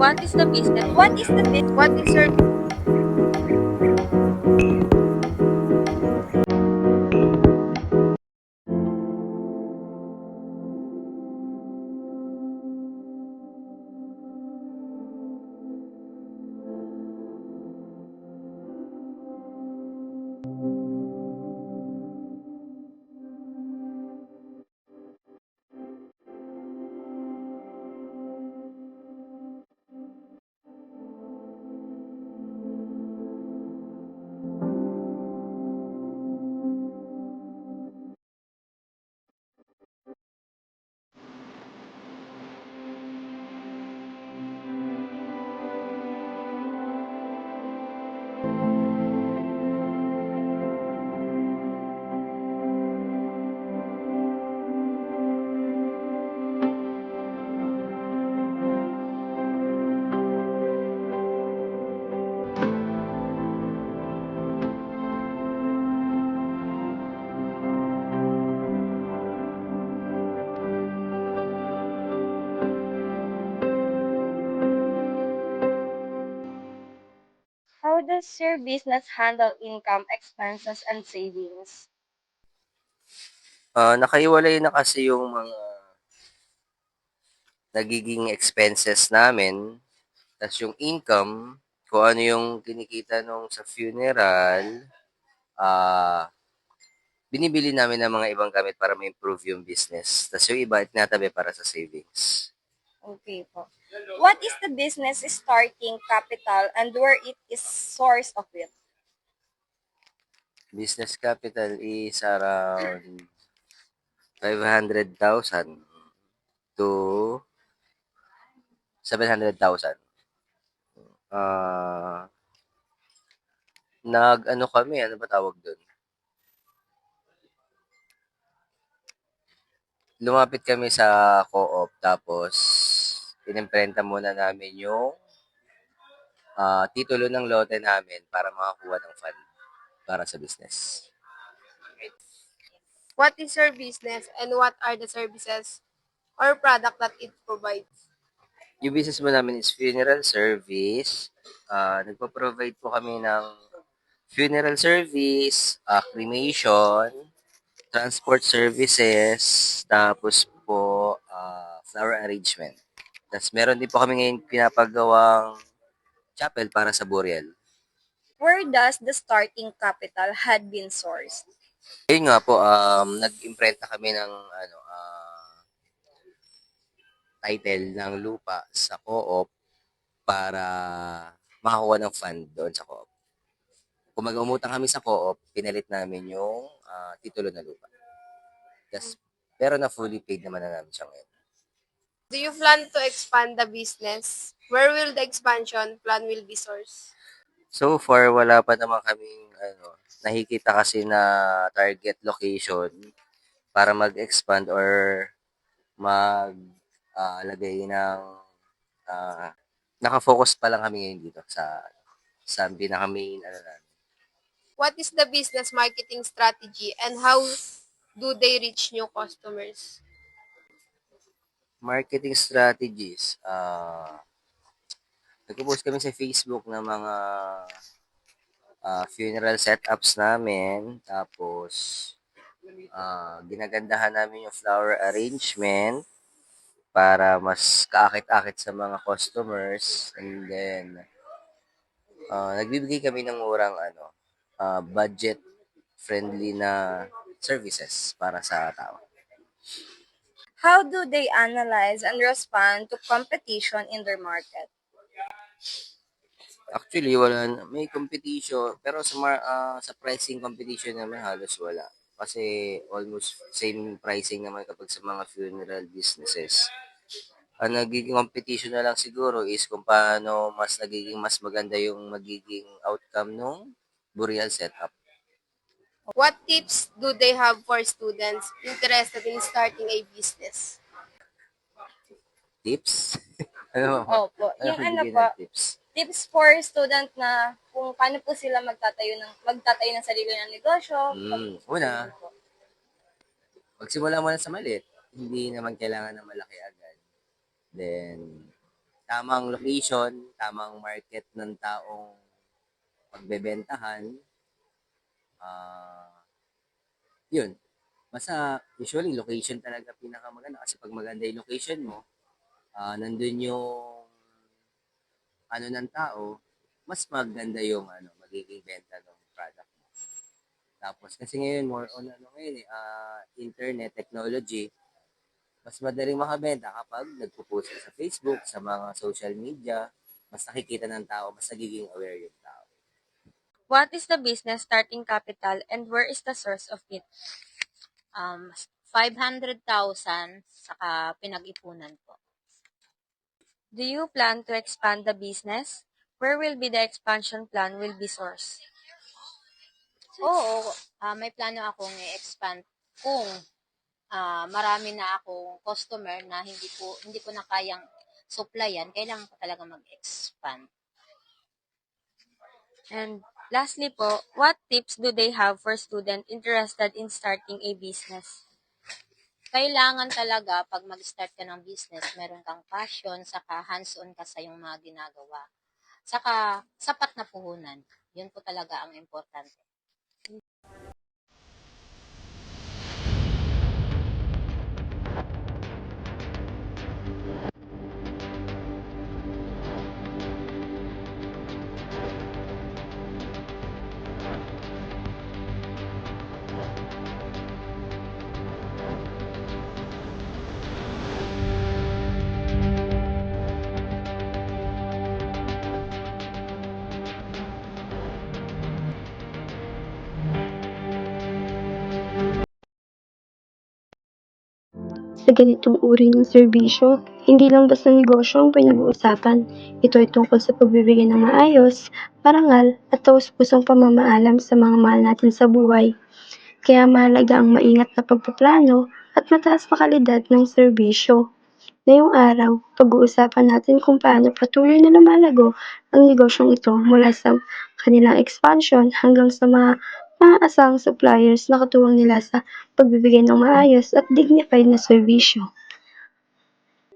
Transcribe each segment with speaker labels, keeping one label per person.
Speaker 1: What is the business? What is the business? What is your How does your business handle income, expenses, and savings?
Speaker 2: Nakahiwalay na kasi yung mga nagiging expenses namin, tas yung income, kung ano yung kinikita nung sa funeral, ah, binibili namin ng mga ibang gamit para ma-improve yung business. Tas yung iba, itinatabi para sa savings.
Speaker 1: Okay po. What is the business starting capital and where it is source of it?
Speaker 2: Business capital is around 500,000 to 700,000. Ah, nag-ano kami, ano ba tawag doon? Lumapit kami sa co-op tapos inimprenta muna namin yung titulo ng lote namin para makakuha ng fund para sa business.
Speaker 3: What is your business and what are the services or product that it provides?
Speaker 2: Yung business mo namin is funeral service. Nagpo-provide po kami ng funeral service, cremation, transport services, tapos po flower arrangement. Tapos meron din po kami ngayon pinapagawang chapel para sa burial.
Speaker 1: Where does the starting capital had been sourced?
Speaker 2: Ayun nga po, nag-imprenta kami ng title ng lupa sa co-op para makakuha ng fund doon sa co-op. Kung mag-umutang kami sa co-op, pinalit namin yung titulo na lupa. Yes, pero na fully paid naman na namin siya ngayon.
Speaker 3: Do you plan to expand the business? Where will the expansion plan will be sourced?
Speaker 2: So far, wala pa naman kaming nakikita kasi na target location para mag-expand or lagay ng naka-focus pa lang kami ngayon dito sa pinaka-main namin.
Speaker 3: What is the business marketing strategy and how do they reach new customers?
Speaker 2: Marketing strategies, nagpo-post kami sa Facebook ng mga funeral setups namin. Tapos, ginagandahan namin yung flower arrangement para mas kaakit-akit sa mga customers. And then, nagbibigay kami ng murang budget friendly na services para sa tao.
Speaker 1: How do they analyze and respond to competition in their market?
Speaker 2: Actually, may competition, pero sa pricing competition naman halos wala. Kasi almost same pricing naman kapag sa mga funeral businesses. Ang nagiging competition na lang siguro is kung paano mas maganda yung magiging outcome nung burial setup.
Speaker 3: What tips do they have for students interested in starting a business?
Speaker 2: Tips? Ano po?
Speaker 1: Opo. Yung ano
Speaker 2: Bigyan
Speaker 1: po,
Speaker 2: ng tips?
Speaker 1: tips for student na kung paano po sila magtatayo ng sarili ng negosyo.
Speaker 2: Una, magsimula muna sa maliit. Hindi naman kailangan ng malaki agad. Then, tamang location, tamang market ng taong pagbebentahan, ah, yun. Basta usually location talaga pinakamaganda kasi pag maganda yung location mo, nandun yung ano ng tao, mas maganda yung magiging benta ng product mo. Tapos kasi ngayon more on ngayon internet technology, mas madaling makabenta kapag nagpo-post ka sa Facebook, sa mga social media, mas nakikita ng tao, mas nagiging aware yung tao.
Speaker 1: What is the business starting capital and where is the source of it?
Speaker 4: 500,000 saka pinag-ipunan po.
Speaker 1: Do you plan to expand the business? Where will be the expansion plan will be sourced?
Speaker 4: Oo, may plano akong i-expand kung marami na akong customer na hindi ko na kayang supplyan, kailangan ko talaga mag-expand.
Speaker 1: And lastly po, what tips do they have for student interested in starting a business?
Speaker 4: Kailangan talaga pag mag-start ka ng business, meron kang passion, saka hands-on ka sa iyong mga ginagawa. Saka sapat na puhunan. Yun po talaga ang importante.
Speaker 5: Sa ganitong uri ng serbisyo, hindi lang basta negosyo ang pinag-uusapan. Ito ay tungkol sa pagbibigay ng maayos, parangal, at taus-pusong pamamaalam sa mga mahal natin sa buhay. Kaya mahalaga ang maingat na pagpaplano at mataas na kalidad ng serbisyo. Ngayong araw, pag-uusapan natin kung paano patuloy na lumalago ang negosyong ito mula sa kanilang expansion hanggang sa mga maaasahang suppliers na katuwang nila sa pagbibigay ng maayos at dignified na serbisyo.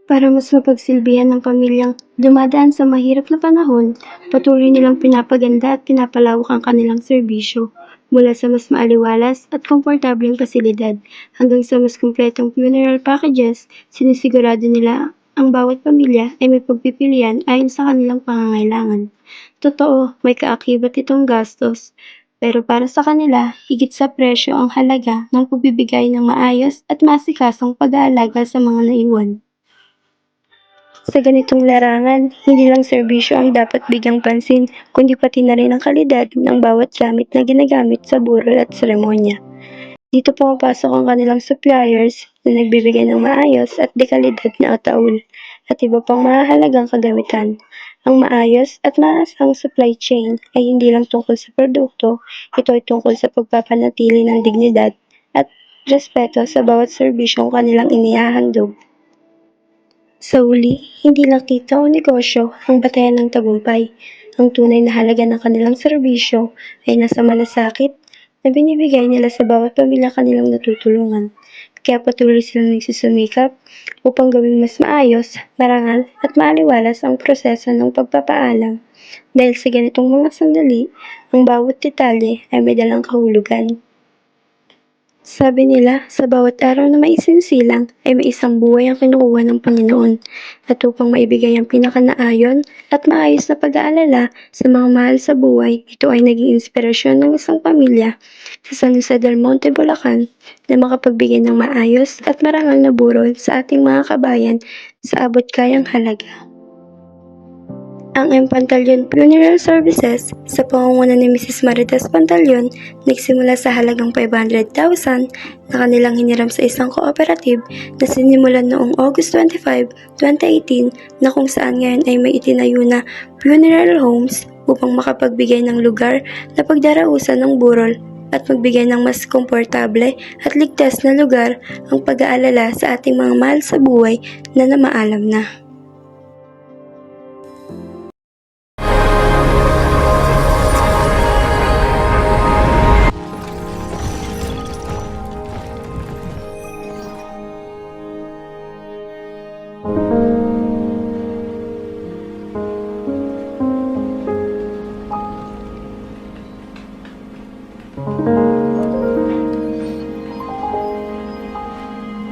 Speaker 5: Para mas mapagsilbihan ng pamilyang dumadaan sa mahirap na panahon, patuloy nilang pinapaganda at pinapalawak ang kanilang serbisyo mula sa mas maaliwalas at komportableng pasilidad hanggang sa mas kumpletong funeral packages, sinisigurado nila ang bawat pamilya ay may pagpipilian ayon sa kanilang pangangailangan. Totoo, may kaakibat itong gastos, pero para sa kanila, higit sa presyo ang halaga ng pagbibigay ng maayos at masikasong pag-aalaga sa mga naiwan. Sa ganitong larangan, hindi lang serbisyo ang dapat bigyang pansin, kundi pati na rin ang kalidad ng bawat gamit na ginagamit sa burol at seremonya. Dito pumapasok ang kanilang suppliers na nagbibigay ng maayos at dekalidad na ataul at iba pang mahalagang kagamitan. Ang maayos at maasang supply chain ay hindi lang tungkol sa produkto, ito ay tungkol sa pagpapanatili ng dignidad at respeto sa bawat serbisyong kanilang inihahandog. Sa huli, hindi lang kita o negosyo ang batayan ng tagumpay. Ang tunay na halaga ng kanilang serbisyo ay nasa malasakit na binibigay nila sa bawat pamilya kanilang natutulungan. Kaya patuloy silang nagsusumikap upang gawing mas maayos, marangal at maaliwalas ang proseso ng pagpapaalam. Dahil sa ganitong mga sandali, ang bawat detalye ay may dalang kahulugan. Sabi nila, sa bawat araw na maisinsilang ay may isang buhay ang kinukuha ng Panginoon at upang maibigay ang pinakanaayon at maayos na pag-aalala sa mga mahal sa buhay, ito ay naging inspirasyon ng isang pamilya sa San Jose del Monte, Bulacan na makapagbigay ng maayos at marangal na burol sa ating mga kabayan sa abot kayang halaga. Ang M. Pantaleon Funeral Services sa pangunguna ni Mrs. Marites Pantaleon nagsimula sa halagang 500,000 na kanilang hiniram sa isang cooperative na sinimulan noong August 25, 2018 na kung saan ngayon ay may itinayo na funeral homes upang makapagbigay ng lugar na pagdarausan ng burol at magbigay ng mas komportable at ligtas na lugar ang pag-aalala sa ating mga mahal sa buhay na namaalam na.